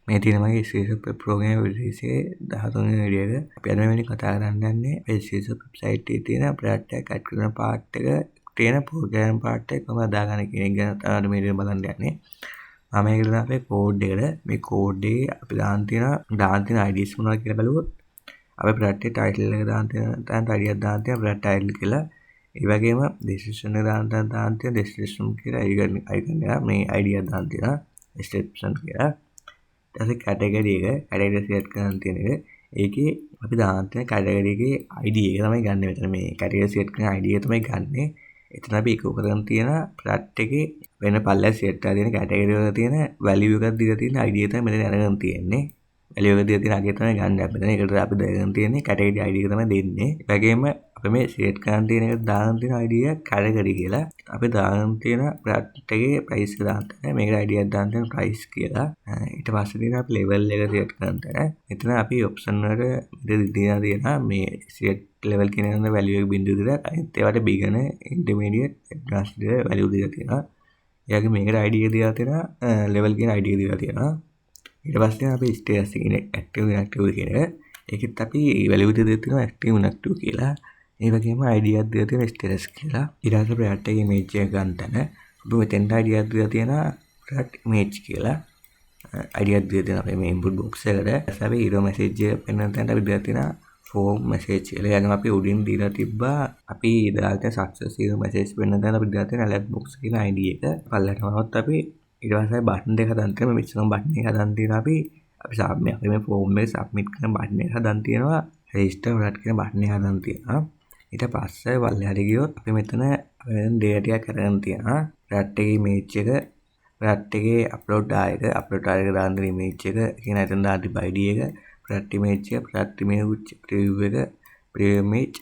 මේ තියෙන මගේ SCSS ප්‍රෝග්‍රෑම් විදිහේ 13 වෙනි වීඩියෝ එක. අපි අද මේ වෙලාවේ කතා කරන්න යන්නේ SCSS වෙබ්සයිට් එකේ තියෙන ප්‍රොඩක්ට් එක ඇඩ් කරන පාර්ට් එක තියෙන ප්‍රෝග්‍රෑම් පාර්ට් එක කොහොමද දාගන්නේ කියන එක ගැන තමයි මේ වීඩියෝ බලන්න යන්නේ. මම මේක දාලා අපේ කෝඩ් එකට මේ කෝඩ් එකේ අපි දාන්න තියෙන IDs මොනවද කියලා බලුවොත් අපේ ප්‍රොඩක්ට් එකේ ටයිටල් එක දාන්න තියෙන ID එක දාන්න තියෙන ප්‍රොඩක්ට් ටයිටල් කියලා. ඒ වගේම description එක දාන්න තියෙන description කියලා icon එක මේ ID එක දාන්න තියෙන description කියලා. ඊට කැටගරි එක සිලෙක්ට් කරන්න තියෙන එක. ඒකේ අපි දාන්න තියෙන කැටගරි එකේ ID එක තමයි ගන්න. මෙතන මේ කැටගරි සිලෙක්ට් කරන ID එක තමයි ගන්නෙ. එතන අපි ඉකෝ කරන් තියෙන ප්‍රොඩක්ට් එකේ වෙන පල්ලෙය සිලෙක්ට් කරලා තියෙන කැටගරි වල තියෙන වැලියු එකක් දීලා තියෙන ID එක තමයි මෙතන අරගෙන තියෙන්නේ. වැලියු එක දීලා තියෙන ID එක තමයි ගන්න. මෙතන ඒකට අපි දාගෙන තියෙන්නේ කැටගරි ID එක තමයි දෙන්නේ. ඒ වගේම අපි මේ සිලෙක්ට් කරන් තියෙන එක දාගෙන තියෙන ID එක කැටගරි කියලා. අපි දාගෙන තියෙන ප්‍රොඩක්ට් එකේ ප්‍රයිස් එක දාන්න තියෙනවා. මේකට ID එකක් දාන්න තියෙන ප්‍රයිස් කියලා. ඊට පස්සේ තියෙන අපි ලෙවල් එක සිලෙක්ට් කරන් තියෙනවා. මෙතන අපි ඔප්ෂන් වල දීලා තියෙනවා මේ සිලෙක්ට් ලෙවල් කියන එක වැලියු එක බිඳුව දීලා අනිත් ඒවාට බිගිනර් ඉන්ටර්මීඩියට් ඇඩ්වාන්ස්ඩ් කියලා වැලියු දීලා තියෙනවා. ඒ වගේ මේකට ID එක දීලා තියෙනවා ලෙවල් කියන ID එක දීලා තියෙනවා. ඊට පස්සේ අපි ස්ටේටස් කියන ඇක්ටිව් ඉන්ඇක්ටිව් කියන එක ඒකෙත් අපි වැලියු දීලා තියෙනවා ඇක්ටිව් ඉන්ඇක්ටිව් කියලා. ඒ වගේම ID එකක් දීලා තියෙනවා ස්ටේටස් කියලා. ඊට පස්සේ ප්‍රොඩක්ට් එකේ ඉමේජ් එක ගන්න තැන අපි මෙතෙන්ට ID එකක් දීලා තියෙනවා ප්‍රොඩක්ට් ඉමේජ් කියලා. ID එකක් දීලා තියෙනවා අපේ මේ ඉන්පුට් බොක්ස් එකට. ඊට අපි ඊරෝ මැසේජ් එක පෙන්වන තැනට අපි දීලා තියෙනවා ෆෝම් මැසේජ් කියලා. ඊළඟට අපි උඩින් දීලා තිබ්බා අපි දාලා තියෙන සක්සස් ඊරෝ මැසේජ් පෙන්වන තැනට අපි දීලා තියෙන ඇලර්ට් බොක්ස් කියන ID එක. පල්ලට වහුවොත් අපි ඊට පස්සේ බටන් දෙක හදන්න තියෙනවා. මේ මිශ්‍රම බටන් එක හදන්න තියෙනවා අපි සබ්මිට් අපි මේ ෆෝම් එක සබ්මිට් කරන බටන් එක හදන්න තියෙනවා. රෙජිස්ටර් ප්‍රොඩක්ට් කියන බටන් එක හදන්න තියෙනවා. ඊට පස්සේ පල්ලෙහාට ගියොත් අපි මෙතන data ටිකක් අරගෙන තියෙනවා. ප්‍රොඩක්ට් එකේ ඉමේජ් එක ප්‍රොඩක්ට් එකේ අප්ලෝඩ් ආයක දාන්න තියෙන ඉමේජ් එක කියන එතන දාන්න තිබ්බ ID එක ප්‍රොඩක්ට් ඉමේජ් එක ප්‍රොඩක්ට් ඉමේජ් ප්‍රිවිව් එක preview image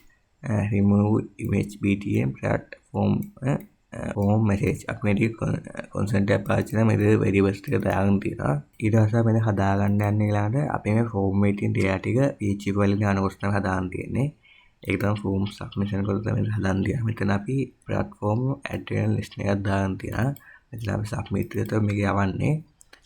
remove image btm product form message අපි මේක කන්සන්ට් එක පාවිච්චි කරලා මේ variables ටික දාගෙන තියෙනවා. ඊට පස්සේ අපි හදාගන්න යන්නේ ඊළඟට අපි මේ ෆෝම් එකේ data ටික PHP වලින් අනුකූලව හදාගන්න තියෙන්නේ. ඒක තමයි ෆෝම් සබ්මිෂන් කරලා තමයි හදන්න තියෙන්නේ. මෙතන අපි platform address list එකක් දාන්න තියෙනවා. මෙතන අපි submit කරලා මේක යවන්නේ.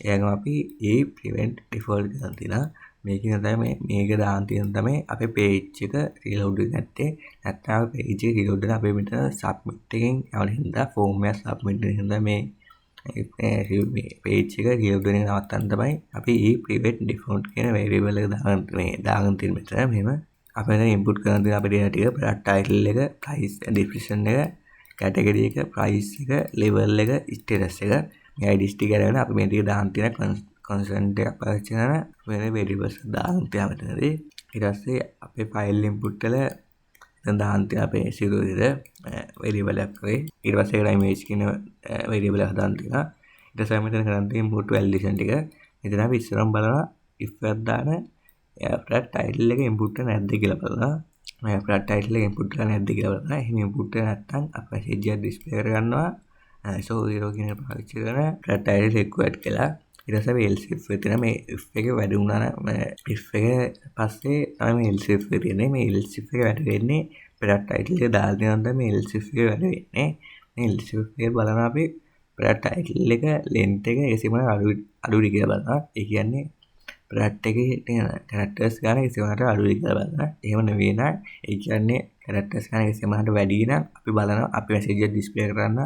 එයාගම අපි ඒ prevent default කරන් තියෙනවා. මේකෙන් තමයි මේක දාන්න තියෙන තමයි අපේ page එක reload වෙන්නේ නැත්තේ. නැත්නම් page එක reload වෙන අපේ මෙතන submit එකෙන් යවන හින්දා form එක submit වෙන හින්දා මේ page එක reload වෙන එක නවත්තන්න තමයි අපි මේ prevent default කියන variable එක දාගෙන තියෙන මෙතන මෙහෙම අපි දැන් input කරන දේ අපේ data ටික product title එක price description එක category එක price එක level එක status එක මේ IDs ටික අරගෙන අපි මේ ටික දාන්න තියෙන constant එක පාවිච්චි කරන වෙන variables දාන්න තියෙනවා මෙතනදී. ඊට පස්සේ අපේ file input වල දැන් දාන්න තියෙන අපේ 0 variable එකක් වගේ. ඊට පස්සේ ඒකට image කියන variable එක දාන්න තියෙනවා. ඊට පස්සේ මෙතන කරන් තියෙන input validation ටික මෙතන අපි ඉස්සරහම බලනවා if එකක් දාන product title එක input කරලා නැද්ද කියලා බලනවා. මේ product title එක input කරලා නැද්ද කියලා බලනවා. එහෙම input කරලා නැත්නම් අපි message එකක් display කරගන්නවා. so 0 කියන එක පාවිච්චි කරන product title required කියලා. ඊට පස්සේ අපි else if එක තියෙනවා. මේ if එක වැඩි වුණා නම් if එක පස්සේ තමයි මේ else if එක තියෙන්නේ. මේ else if එක වැඩි වෙන්නේ product title එක දාලා දෙනවා මේ else if එක වැඩි වෙන්නේ. මේ else if එක බලනවා අපි product title එක length එක ඒසෙම අඩුයි කියලා බලනවා. ඒ කියන්නේ product එකේ තියෙන characters ගන්න ඉස්සෙල්ලාට අඩුයි කියලා බලනවා. එහෙම නෙවෙයි නම් ඒ කියන්නේ characters ගන්න ඉස්සෙල්ලාට වැඩි නම් අපි බලනවා අපි message එක display කරන්න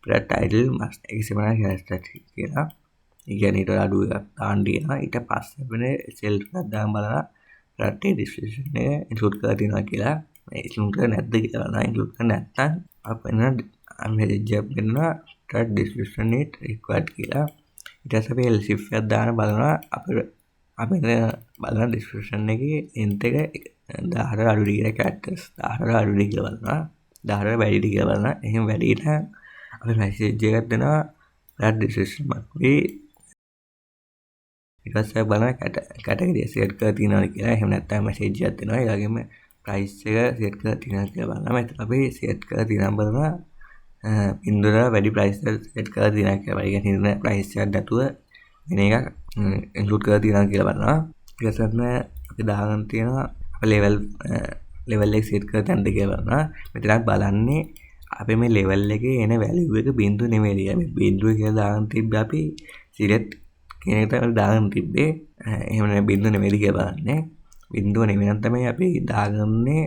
product title must ඉස්සෙල්ලාට characters කියලා. ඒ කියන්නේ ඊට අඩු එකක් දාන්න දෙනවා. ඊට පස්සේ වෙන cell එකක් දාන්න බලනවා product description එක include කරලා තියෙනවා කියලා. මේ include කරලා නැද්ද කියලා බලනවා. include කරලා නැත්නම් අපෙන් message එකක් දෙනවා product description it required කියලා. ඊට පස්සේ අපි else if එකක් දාන්න බලනවා අපේ බලන description එකේ length එක 10ට අඩුයි කියලා characters 10ට අඩුයි කියලා බලනවා 10ට වැඩිද කියලා බලනවා. එහෙම වැඩි නම් අපි message එකක් දෙනවා that description එකේ ඊට පස්සේ බලන category set කරලා තියෙනවා කියලා. එහෙම නැත්නම් message එකක් දෙනවා. ඒ වගේම price එක set කරලා තියෙනවා කියලා බලනවා. මෙතන අපි set කරලා තියෙනවා බලනවා ඉන්දර වැඩි price එක set කරලා තියෙනවා කියලා. ඒ කියන්නේ price එකක් නැතුව වෙන එකක් include කරලා තියෙනවා කියලා බලනවා. ඊට පස්සේ අපි දාගෙන තියෙනවා අපේ level එක set කරලා තැනද කියලා බලනවා. මෙතනක් බලන්නේ අපි මේ level එකේ එන value එක බිඳුව නෙමෙයි. මේ බිඳුව කියලා දාගෙන තිබ්බ අපි select කියන එක තමයි දාගන්න තිබ්බේ. එහෙම නැත්නම් බින්දුව නෙමෙයිද කියලා බලන්නේ. බින්දුව නෙමෙයි නම් තමයි අපි දාගන්නේ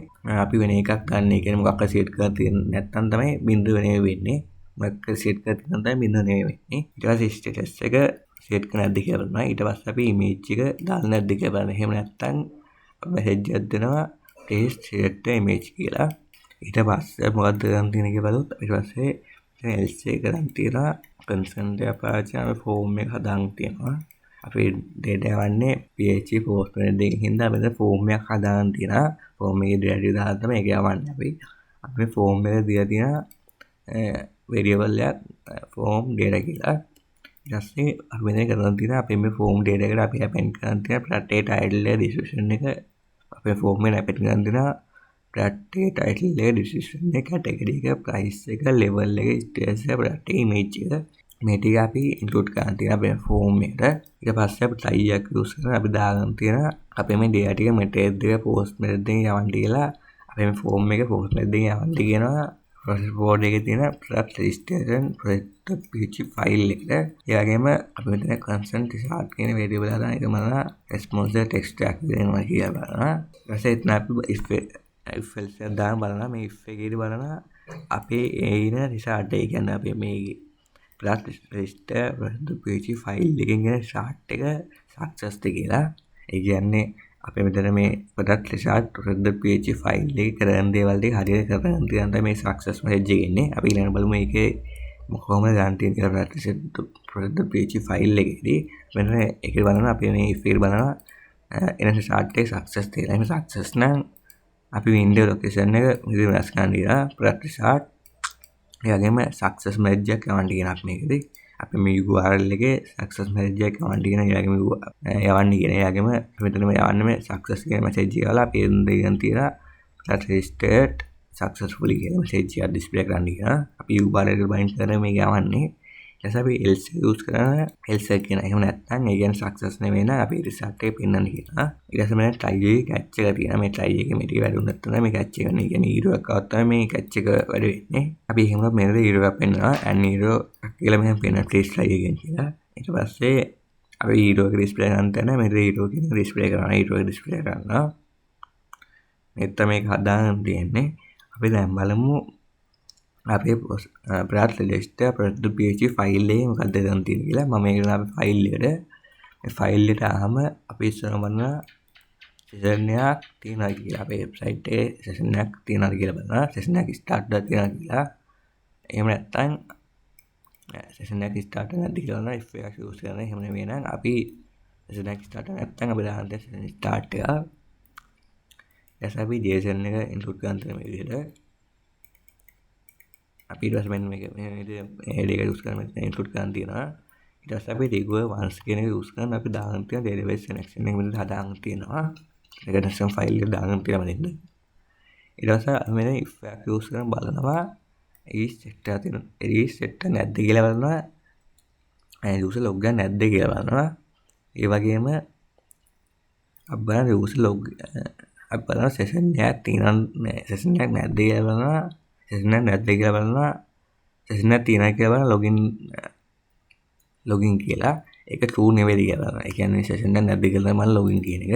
අපි වෙන එකක් ගන්න. ඒ කියන්නේ මොකක් හරි සෙට් කරලා තියෙන නැත්නම් තමයි බින්දුව නෙමෙයි වෙන්නේ. මොකක් හරි සෙට් කරලා තියෙන තමයි බින්දුව නෙමෙයි වෙන්නේ. ඊට පස්සේ ස්ටේටස් එක සෙට් කරලා නැද්ද කියලා බලනවා. ඊට පස්සේ අපි ඉමේජ් එක දාන්න නැද්ද කියලා බලනවා. එහෙම නැත්නම් මෙසේජ් එකක් දෙනවා paste set image කියලා. ඊට පස්සේ මොකක්ද කරන් තියෙන කියලා බලුවොත් ඊට පස්සේ else එක කරන් තියලා consent එක පාවිච්චි කරලා form එක හදාන් තියෙනවා. අපි data යවන්නේ PHP Postman එකකින් හින්දා අපිට form එකක් හදාගන්න තියෙනවා. form එකේ data දාලා තමයි ඒක යවන්නේ. අපි form එක දීලා තියෙන variable එකක් form data කියලා. ඊට පස්සේ අපි මෙතන කරන් තියෙනවා අපි මේ form data එකට අපි append කරන් තියෙන රටේ title එක description එක අපේ form එකට append කරන් දෙනවා. රටේ title එක description එක category එක price එක level එක status එක රටේ image එක මේ ටික අපි include කරන් තියෙනවා අපේ form එකට. ඊට පස්සේ අපි try එක use කරලා අපි දාගන්න තියෙන අපේ මේ data ටික method එක post method එකෙන් යවන්න කියලා අපේ මේ form එක post method එකෙන් යවන්න කියනවා. process board එකේ තියෙන product registration project.php file එක. ඒ වගේම අපි මෙතන consent start කියන variable දාන එක මම response text එකක් දෙනවා කියලා බලනවා. ඊට පස්සේ එතන අපි if else එකක් දාන බලනවා. මේ if එකේදී බලනවා අපේ එන result එක කියන්නේ අපි මේ product register project.php file එකෙන් එන result එක success කියලා. ඒ කියන්නේ අපි මෙතන මේ product result project.php file එකේ කරන දේවල් ටික හරියට කරගෙන තියන්න මේ success message එක එන්නේ. අපි ඊළඟ බලමු මේකේ කොහොමද ගන්න තියෙන්නේ කියලා project.php file එකේදී මෙතන ඒකේ බලනවා අපි මේ if එක බලනවා එන result එක success කියලා. එහෙනම් success නම් අපි window location එක විදිහට වෙනස් කරන්න දීලා product result ඒ වගේම success message එකක් යවන්න කියනවා මේකේදී. අපි මේ URL එකේ success message එකක් යවන්න කියන ඒ වගේම යවන්න කියන ඒ වගේම මෙතන මේ යවන්න මේ success කියන message එක වල අපි දෙන්න තියෙනවා that registered successfully කියන message එක display කරන්න කියනවා. අපි URL එකට bind කරලා මේක යවන්නේ. ඊට පස්සේ අපි else use කරන else එක කියන එහෙම නැත්නම් ඒ කියන්නේ success නෙවෙයි නම් අපි result එක පෙන්වන්න කියනවා. ඊට පස්සේ මම try එකේ catch එක තියෙනවා. මේ try එකේ මේ ටික වැඩුණත් තමයි මේ catch එක ගන්න. ඒ කියන්නේ ඊරෝවක් આવත් තමයි මේ catch එක වැඩ වෙන්නේ. අපි එහෙම මෙතන ඊරෝවක් පෙන්වනවා. and ඊරෝ කියලා මෙහෙම පෙන්වනවා please try again කියලා. ඊට පස්සේ අපි ඊරෝ එක display කරන්න තැන මෙතන ඊරෝ කියන display කරනවා. ඊරෝ එක display කරනවා. මෙතන මේක හදාගන්න තියෙන්නේ. අපි දැන් බලමු අපේ product register project.php file එකේ මොකක්ද දැන් තියෙන්නේ කියලා. මම මේක දාලා file එකට මේ file එකට ආවම අපි ඉස්සරහ බලනවා session එකක් තියෙනවා කියලා. අපේ website එකේ session එකක් තියෙනවද කියලා බලනවා. session එකක් start වෙලා තියෙනවා කියලා. එහෙම නැත්නම් session එකක් start වෙලා නැද්ද කියලා බලනවා. if එකක් use කරනවා. එහෙම නෙවෙයි නම් අපි session එකක් start නැත්නම් අපි දාන්න session start එක. එස් අපි JSON එක include කරන්න තියෙන මේ විදිහට අපි ඊට පස්සේ මෙන්න මේක මේ විදිහට use කරලා include කරන් තියෙනවා. ඊට පස්සේ අපි regular once කියන එක use කරන් අපි දාගන්න තියෙන database connection එක මෙතන හදාගන්න තියෙනවා. ඒක නැත්නම් file එක දාගන්න තියෙනවා මෙතන. ඊට පස්සේ අපි මෙතන if එකක් use කරන් බලනවා is set එක තියෙන is set නැද්ද කියලා බලනවා. user log එක නැද්ද කියලා බලනවා. ඒ වගේම අපි බලන user log අපි බලන session එකක් තියෙනවා session එකක් නැද්ද කියලා බලනවා. session එකක් නැද්ද කියලා බලනවා. session එකක් තියෙනවා කියලා බලන login කියලා. ඒක true නෙවෙයි කියලා බලනවා. ඒ කියන්නේ session එකක් නැද්ද කියලා මම login කියන එක.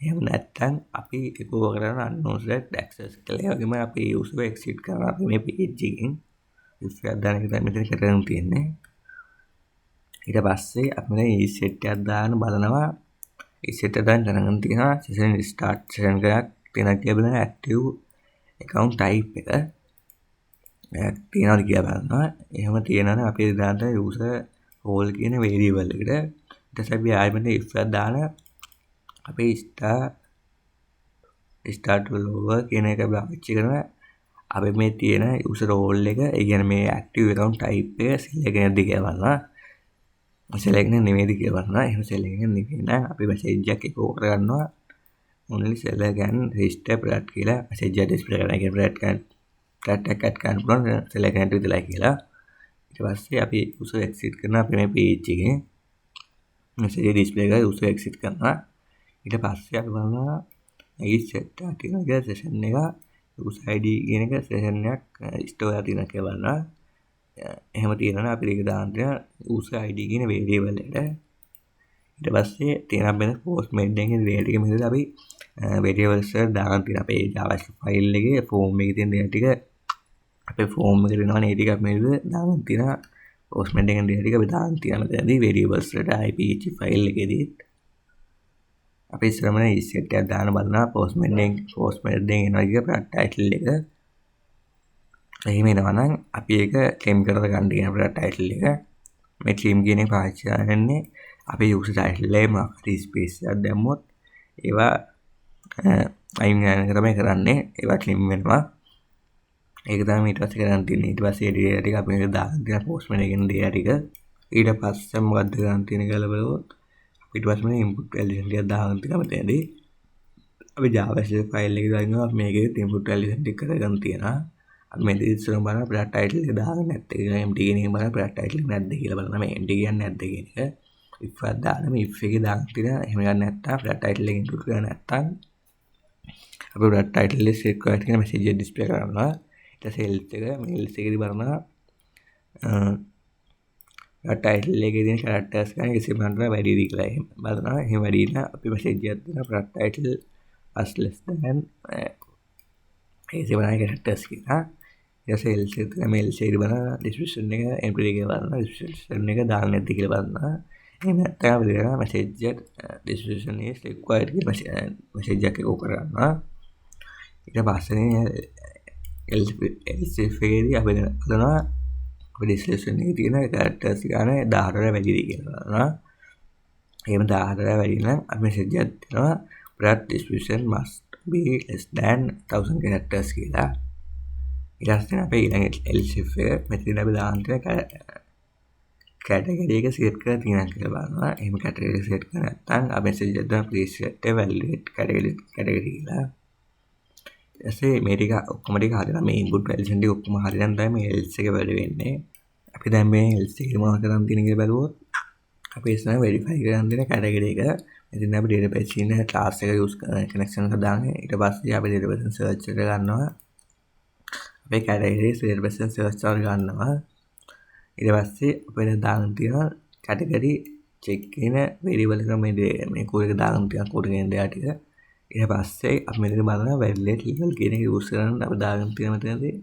එහෙම නැත්නම් අපි ඒක කරන unauthorized access කියලා. ඒ වගේම අපි user exit කරනවා අපි මේ page එකෙන්. if එකක් දාන එක තමයි මෙතන කරගෙන තියෙන්නේ. ඊට පස්සේ අපි මේ set එකක් දාන බලනවා. set එක දාන්න දැනගන්න තියෙනවා session start session එකක් තියෙනවා කියලා බලන active account type එක තියෙනවද කියලා බලනවා. එහෙම තියෙනවනේ අපි දාන්න user role කියන variable එකට. ඊට පස්සේ අපි ආයෙත් if එකක් දාන අපි start lower කියන එක පාවිච්චි කරනවා. අපි මේ තියෙන user role එක ඒ කියන්නේ මේ active account type එක select නැද්ද කියලා බලනවා. select නෙමෙයිද කියලා බලනවා. එහෙම select නෙමෙයි නම් අපි message එකක් echo කරගන්නවා. only select and register product කියලා message එක display කරනවා. ඒ කියන්නේ product එකක් add කරන්න පුළුවන් select නැති විතරයි කියලා. ඊට පස්සේ අපි user exit කරනවා අපේ මේ page එකේ. message එක display කරලා user exit කරනවා. ඊට පස්සේ අපි බලනවා is set එක තියෙනවා session එක user id කියන එක session එකක් store වෙලා තියෙනවා කියලා බලනවා. එහෙම තියෙනවා අපි ඒක දාන්න user id කියන variable එකට. ඊට පස්සේ තියෙන අපේ පෝස්ට් මේඩ් එකේ data ටික මෙතන අපි variables වල දාන්න තියෙන අපේ JavaScript file එකේ form එකේ තියෙන data ටික අපේ form එකට එනවනේ ඒ ටික අපි මෙතන දාන්න තියෙන පෝස්ට් මේඩ් එකේ data ටික අපි දාන්න තියෙන මෙතනදී variables වලට IPH file එකේදී අපි ඉස්සරම set එකක් දාන්න බලනවා පෝස්ට් මේඩ් එකෙන් එනවා කියන product title එක එහෙම එනවා නම් අපි ඒක claim කරලා ගන්න කියන product title එක මේ claim කියන එක පාවිච්චි කරන්නේ අපේ user title එකේ මොකක්ද space එකක් දැම්මොත් ඒවා අයින් ගන්න තමයි කරන්නේ ඒවා claim වෙනවා ඒක තමයි ඊට පස්සේ කරන්න තියෙන්නේ ඊට පස්සේ data ටික අපි මේක දාන්න තියෙන post menu එකේ data ටික ඊට පස්සේ මොකද්ද කරන්න තියෙන්නේ කියලා බලුවොත් ඊට පස්සේ මේ input value ටික දාන්න තියෙනවා මෙතනදී අපි JavaScript file එකේ දානවා මේකේ input value ටික කරගන්න තියෙනවා අපි මේ ඉස්සරම බලන product title එක දාගන්න නැත්නම් empty කියන එක බලන product title එක නැද්ද කියලා බලනවා මේ empty කියන්නේ නැද්ද කියන එක if එකක් දාන්න මේ if එකේ දාන්න තියෙනවා එහෙම ගන්න නැත්නම් product title එක include කරලා නැත්නම් අපි product title එක set කරලා තියෙන message එක display කරනවා ඊට පස්සේ else එක මේ else එකේදී බලනවා title එකේ තියෙන characters ගන්න කිසිම නම්බරයක් වැඩි දී කියලා එහෙම බලනවා එහෙම වැඩි නම් අපි message එකක් දෙනවා product title as less than ඒ සේවනා characters කියලා ඊට පස්සේ else එක මේ else එකේදී බලනවා description එක empty එකේ බලනවා description එක දාන්න නැද්ද කියලා බලනවා එහෙම නැත්නම් අපි දෙනවා message එක description is required කියලා message එකක් ඕක කරනවා ඊට පස්සේ else එකේදී අපි බලනවා description එකේ තියෙන characters ගන්න 18ට වැඩි දී කියලා බලනවා. එහෙම 18ට වැඩි නම් අපි message එකක් දෙනවා product description must be less than 1000 characters කියලා. ඊට පස්සේ අපි ඊළඟ else එක මෙතන අපි දාන්න තියෙන category එක set කරලා තියෙනවා කියලා බලනවා. එහෙම category එක set කරලා නැත්නම් අපි message එකක් දෙනවා please set a valid category කියලා. එසේ මේ ටික ඔක්කොම ටික හරියලා මේ input value ටික ඔක්කොම හරියලා තමයි මේ else එක වැඩ වෙන්නේ. අපි දැන් මේ else එකේ මොනවද කරන් තියෙන කියලා බලුවොත් අපි ඉස්සර verify කරන් දෙන category එක මෙතන අපි database ඉන්න class එක use connection එක දාන්නේ ඊට පස්සේ අපි database search එක ගන්නවා අපේ category database search එක ගන්නවා ඊට පස්සේ අපිට දාන්න තියෙන category check කියන variable එක මේ කෝඩ් එක දාන්න තියෙන කෝඩ් එකෙන් data ටික ඊට පස්සේ අපි මෙතන බලනවා validate level කියන එක use කරන්න අපි දාගෙන තියෙන මෙතනදී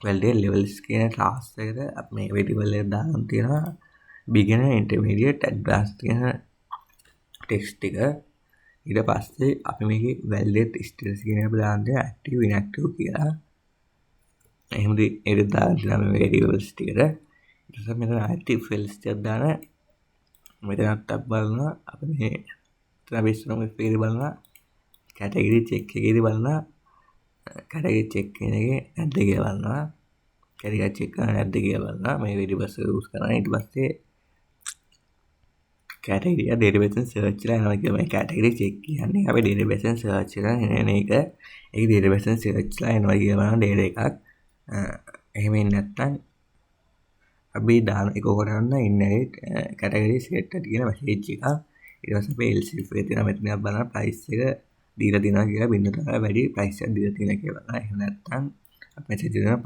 validate levels කියන class එකට අපි මේ variable එක දාගෙන තියෙනවා beginner intermediate advanced කියන text ටික ඊට පස්සේ අපි මේකේ validate status කියන එක දාන්න තියෙනවා active inactive කියලා එහෙමද ඒක දාන්න තියෙනවා මේ variables ටිකට ඊට පස්සේ මෙතන active fields ටික දාන මෙතනත් අපි බලනවා අපි මේ අපි ඉස්සරහම ඉස්සරහ බලනවා category check එකේදී බලනවා category check කියන එකේ නැද්ද කියලා බලනවා category check කරලා නැද්ද කියලා බලනවා මේ variables use කරනවා ඊට පස්සේ category database search ලා යනවා කියලා මේ category check කියන්නේ අපි database search කරන එන එක ඒක database search ලා යනවා කියලා බලන data එකක් එහෙම නැත්නම් අපි දාන එක කරන්න inherit category set කියන message එක ඊට පස්සේ අපි else if එකේ තියෙන මෙතන බලන price එක දීලා තියෙනවා කියලා බින්දුවට වැඩි price එකක් දීලා තියෙනවා කියලා බලනවා. එහෙම නැත්නම් අපි message දෙනවා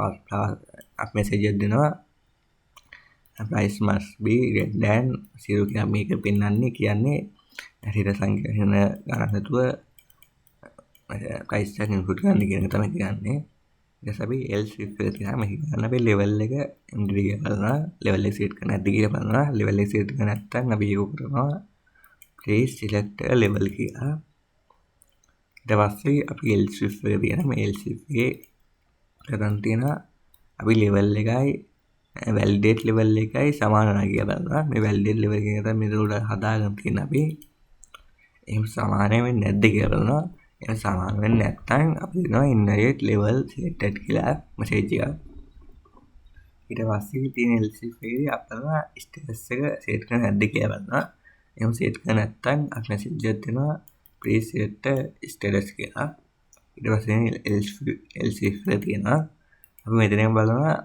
අපි message එකක් දෙනවා price must be greater than 0 කියලා මේක පෙන්වන්නේ කියන්නේ හරියට සංඛ්‍යා වෙන ගණන් නැතුව price එක ඉන්පුට් කරන්න කියන එක තමයි කියන්නේ. ඊට අපි else if එක තියෙනවා මේක ගන්න අපි level එක empty කියලා බලනවා level එක set කරන්න නැද්ද කියලා බලනවා level එක set කරන්න නැත්නම් අපි ඒක කරනවා please select a level කියලා ඊට පස්සේ අපි else if එක තියෙනවා මේ else if එකේ කරන් තියෙනවා අපි level එකයි validate level එකයි සමාන නැහැ කියලා බලනවා මේ validate level එක තමයි මෙතන උඩ හදාගන්න තියෙන අපි එහෙම සමාන වෙන්නේ නැද්ද කියලා බලනවා එහෙම සමාන වෙන්නේ නැත්නම් අපි දෙනවා inherit level selected කියලා message එකක් ඊට පස්සේ තියෙන else if එකේදී අපලවා status එක set කරන්න නැද්ද කියලා බලනවා එහෙම set කරන්න නැත්නම් අපි message එකක් දෙනවා please set status කියලා ඊට පස්සේ else if එක තියෙනවා අපි මෙතනින් බලනවා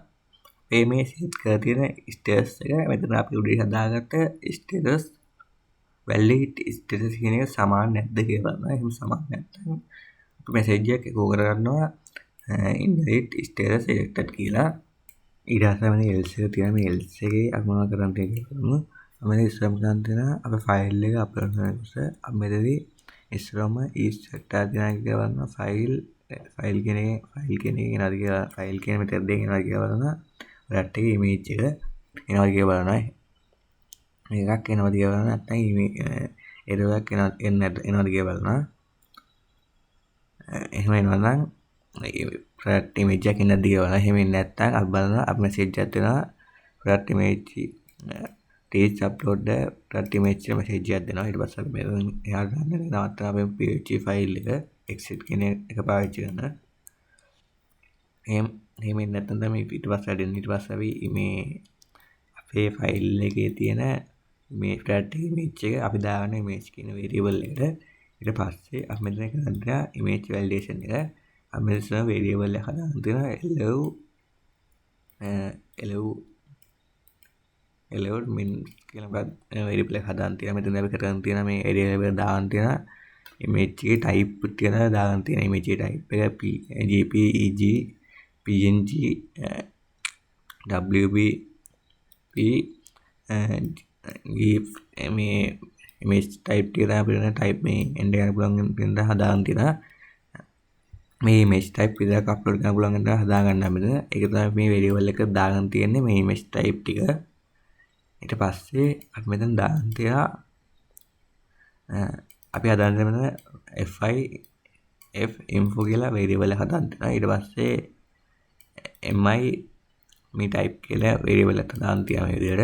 අපේ මේ set කරලා තියෙන status එක මෙතන අපි උඩින් හදාගත්ත status valid status කියන එක සමාන නැද්ද කියලා බලනවා එහෙම සමාන නැත්නම් අපි message එකක් එකෝ කරගන්නවා inherit status selected කියලා ඊට පස්සේ මේ else එක තියෙනවා මේ else එකේ අපි මොනවද කරන්න තියෙන්නේ මෙතන ඉස්සරම ගන්න තියෙනවා අපේ ෆයිල් එක අප්ලෝඩ් කරනකොට අපි මෙතනදී ඉස්සරම insert ආදිනා කියලා බලනවා ෆයිල් කෙනේ එනවාද කියලා ෆයිල් කියන මෙතන දෙක එනවාද කියලා බලනවා ඔයාලට එක ඉමේජ් එක එනවාද කියලා බලනවා මේකක් එනවාද කියලා බලනවා නැත්නම් එරර් එකක් එනවාද කියලා බලනවා එහෙම එනවා නම් product image එකක් එනවාද කියලා බලනවා එහෙම නැත්නම් අපි බලනවා අපි message එකක් දෙනවා product image please upload the product image එක message එකක් දෙනවා ඊට පස්සේ අපි මෙතන එහා ගන්න නවත්තන අපේ php file එක exit කියන එක පාවිච්චි කරනවා එහෙම නැත්නම් තමයි ඊට පස්සේ අදින්න ඊට පස්සේ අපි මේ අපේ ෆයිල් එකේ තියෙන මේ product image එක අපි දාගන්න image කියන variable එකට ඊට පස්සේ අපි මෙතන කරන්නේ image validation එක අපි මෙතන variable එක හදාගන්න තියෙනවා allowed min කියලා variable එක හදාගන්න තියෙනවා මෙතන අපි කරන් තියෙන මේ variable එක දාගන්න තියෙන image එකේ type කියලා දාගන්න තියෙන image එකේ type එක jpeg png wb gif මේ image type කියලා අපිට type මේ end එකක් පුළුවන් වෙන හදාගන්න තියෙනවා මේ image type විතරක් අප්ලෝඩ් කරන්න පුළුවන් වෙන හදාගන්න අපිට ඒක තමයි මේ variable එක දාගන්න තියෙන්නේ මේ image type ටික ඊට පස්සේ අපි මෙතන දාන්න තියලා අපි හදාන්න මෙතන f info කියලා variable එක හදාන්න තියෙනවා ඊට පස්සේ mi මේ type කියලා variable එක දාන්න තියෙනවා මේ විදිහට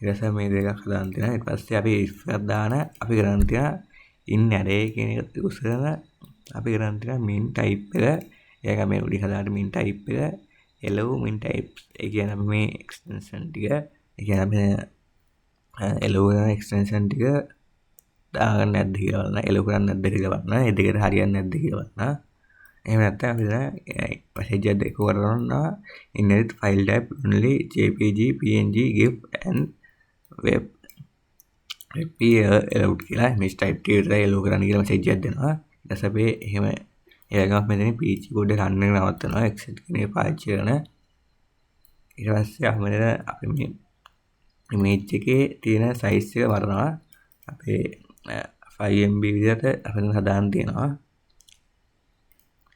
ඊට පස්සේ මේ දෙකක් හදාන්න තියෙනවා ඊට පස්සේ අපි if එකක් දාන අපි කරන්න තියෙනවා in array කියන එක use කරන අපි කරන්න තියෙනවා min type එක ඒක මේ උඩි හදාන්න min type එක allow min types ඒ කියන්නේ අපි මේ extension ටික ඒ කියන්නේ අපි allow කරන extension ටික දාගන්න නැද්ද කියලා බලන්න allow කරන්නේ නැද්ද කියලා බලන්න ඒ දෙකට හරියන්නේ නැද්ද කියලා බලන්න එහෙම නැත්නම් අපි දැන් message එක දෙක කරනවා inherit file type only jpg png gif and web allowed කියලා image type ටික විතරයි allow කරන්න කියලා message එකක් දෙනවා ඊට පස්සේ අපි එහෙම ඒකම මෙතන PHP code එක රන් වෙන නවත්තනවා exit කියන එක පාවිච්චි කරන ඊට පස්සේ අපි මේ image එකේ තියෙන size එක වරනවා අපේ 5MB විදිහට අපිට හදාන්න තියෙනවා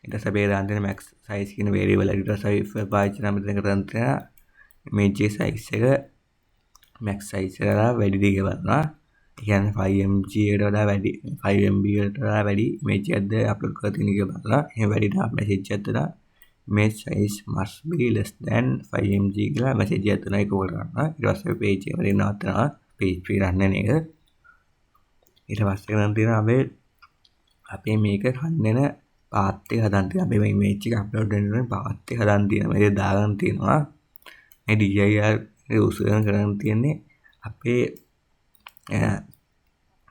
ඊට පස්සේ අපි දාන්න තියෙන max size කියන variable එක ඊට පස්සේ if පාවිච්චි කරන මෙතන කරන් තියෙන image size එක max size එක වැඩි දෙයක් බලනවා කියන්නේ 5MB එකට වඩා වැඩි 5MB එකට වඩා වැඩි image එකක්ද අප්ලෝඩ් කරලා තියෙන එක බලලා එහෙම වැඩි නම් message එකක් දෙනවා image size must be less than 5MB කියලා message එකක් දෙනවා ඒක කරනවා ඊට පස්සේ page එක වලින් නවත්තනවා page රන් වෙන එක ඊට පස්සේ කරන් තියෙනවා අපේ මේක රන් වෙන path එක හදන්න තියෙනවා අපේ මේ image එක අප්ලෝඩ් වෙන path එක හදන්න තියෙනවා මේක දාගන්න තියෙනවා මේ dir use කරන් තියෙන්නේ අපේ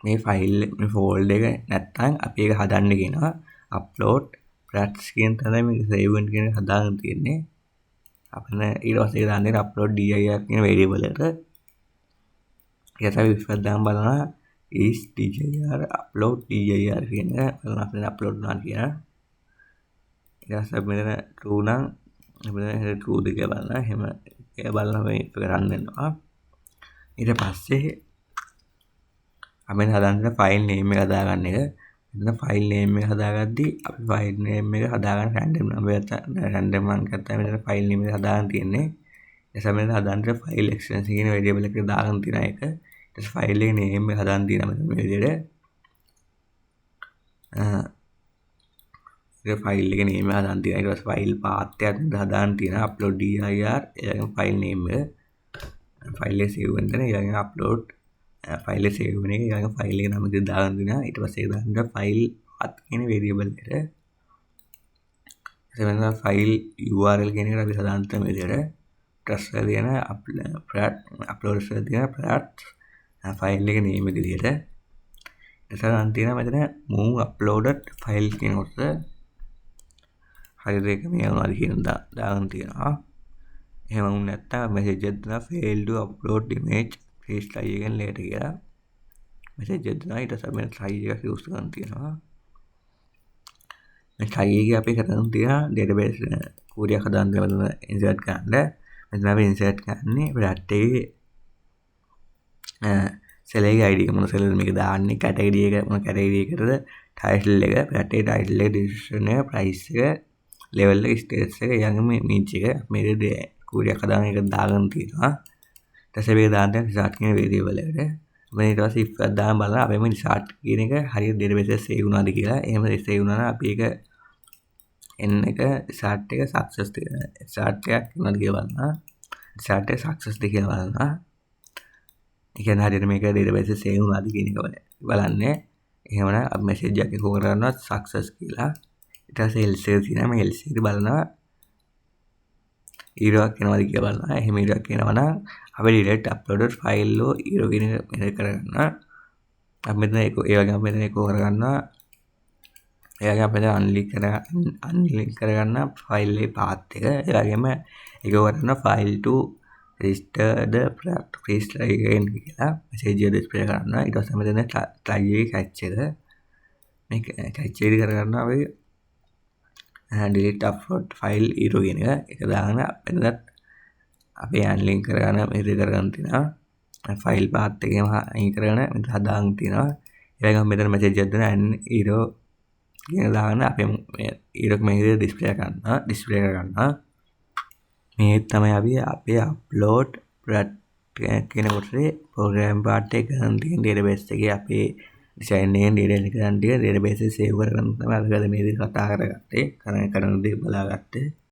මේ ෆයිල් මේ ෆෝල්ඩර් එක නැත්තම් අපි ඒක හදන්න කියනවා අප්ලෝඩ් ප්‍රැක්ටිස් කියන තමයි මේක සේව් වෙන කියන හදාගන්න තියෙන්නේ අපිට ඊට පස්සේ දාන්නේ අප්ලෝඩ් dir කියන variable එකට ඊට පස්සේ if දාන්න බලනවා is dir upload dir කියන බලන්න අපිට අප්ලෝඩ් කරනවා කියන ඊට පස්සේ මෙතන true නම් අපිට true දෙක බලන්න එහෙම ඒක බලලා මේක රන් වෙනවා ඊට පස්සේ අපි හදාගන්න ෆයිල් නේම් එක හදාගන්න එක මෙතන ෆයිල් නේම් එක හදාගද්දී අපි ෆයිල් නේම් එක හදාගන්න රැන්ඩම් එකක් තමයි මෙතන ෆයිල් නේම් එක හදාගන්න තියෙන්නේ ඒ සමග හදාගන්න ෆයිල් එක්ස්ටෙන්ෂන් කියන variable එක දාගන්න තියෙන එක ඊට පස්සේ ෆයිල් එකේ නේම් එක හදාගන්න තියෙනවා මෙතන මේ විදිහට ඒක ෆයිල් එකේ නේම් එක හදාගන්න තියෙනවා ඊට පස්සේ ෆයිල් path එකක් හදාගන්න තියෙනවා upload dir එයාගේ ෆයිල් නේම් එක ෆයිල් එක සේව් වෙන තැන ඊළඟ අප්ලෝඩ් ෆයිල් එක සේව් වෙන එක ඊළඟ ෆයිල් එක නම දෙක දාගන්න දෙනවා ඊට පස්සේ දාන්න ෆයිල් path කියන variable එකට එතන ෆයිල් URL කියන එක අපි හදාන්න තමයි විදිහට trust එක තියෙන අප්ලෝඩ් කරලා තියෙන path ෆයිල් එක name එක විදිහට එතන තියෙනවා මෙතන move uploaded file කියන කොට හරියට ඒක මේ වුණාද කියන දාගන්න තියෙනවා එහෙම වුණ නැත්නම් message එකක් දෙනවා fail to upload image please try again later කියලා message එකක් දෙනවා ඊට පස්සේ මේ try එක use කරන්න තියෙනවා මේ try එකේ අපි කරන් තියෙන database කෝඩයක් හදාන්න තියෙනවා insert කරන්න මෙතන අපි insert කරන්නේ product එකේ සෙලේගේ අයිඩි එක මොන සෙලද මේක දාන්නේ කැටගරි එක මොන කැටගරි එකටද ටයිටල් එක රටේ ටයිටල් එක ඩිස්ක්‍රිප්ෂන් එක ප්‍රයිස් එක ලෙවල් එක ස්ටේටස් එක ඊළඟ මේච් එක මේ කූඩියක් හදාන එක දාගන්න තියෙනවා ඊට පස්සේ මේක දාන්න රිසාර්ට් කියන වේරියබල් එකට අපි ඊට පස්සේ if එකක් දාන්න බලලා අපි මේ රිසාර්ට් කියන එක හරියට ඩේටාබේස් එකේ සේව් වුණාද කියලා එහෙම සේව් වුණා නම් අපි ඒක n එක රිසාර්ට් එක සක්සස් රිසාර්ට් එකක් වුණාද කියලා බලන්න රිසාර්ට් එක සක්සස්ද කියලා බලන්න ඒ කියන්නේ හරියට මේක ඩේටාබේස් එකේ සේව් වුණාද කියන එක බලන්නේ එහෙමනම් අපි මෙසේජ් එකක් එකෝ කරනවා සක්සස් කියලා ඊට පස්සේ else එක තියෙනවා මේ else එක බලනවා ඊරෝක් එනවාද කියලා බලනවා එහෙම ඊරෝක් එනවා නම් අපි delete uploaded file වල ඊරෝ කියන එක මෙහෙ කරගන්න අපි මෙතන ඒක ඒ වගේම අපි මෙතන එකෝ කරගන්නවා ඒ වගේම අපි අන්ලින්ක් කරගන්න ෆයිල් එකේ path එක ඒ වගේම එකෝ කරන file to register the product please try again කියලා message එක display කරනවා ඊට පස්සේ මෙතන try එකේ catch එක මේ catch එක කරගන්නවා අපි delete upload file ඊරෝ කියන එක දාගෙන එතනත් අපි අන්ලින්ක් කරගන්න මේක කරගන්න තියෙනවා ෆයිල් පාත් එකේම අයින් කරගෙන මෙතන හදාගන්න තියෙනවා ඒ වගේම මෙතන මැසේජ් එකක් දෙනවා ඊරෝ කියන දාගෙන අපි ඊරෝ මේක ඩිස්ප්ලේ කරගන්නවා මේ තමයි අපි අපේ අප්ලෝඩ් කියන කොටසේ ප්‍රෝග්‍රෑම් පාර්ට් එක කරන් තියෙන ඩේටාබේස් එකේ අපේ ඩිසයින් එකෙන් ඩේටා එක ගන්න ටික ඩේටාබේස් එකේ සේව් කරගන්න තමයි අද මේ දේ කතා කරගත්තේ කරන දේ බලාගත්තේ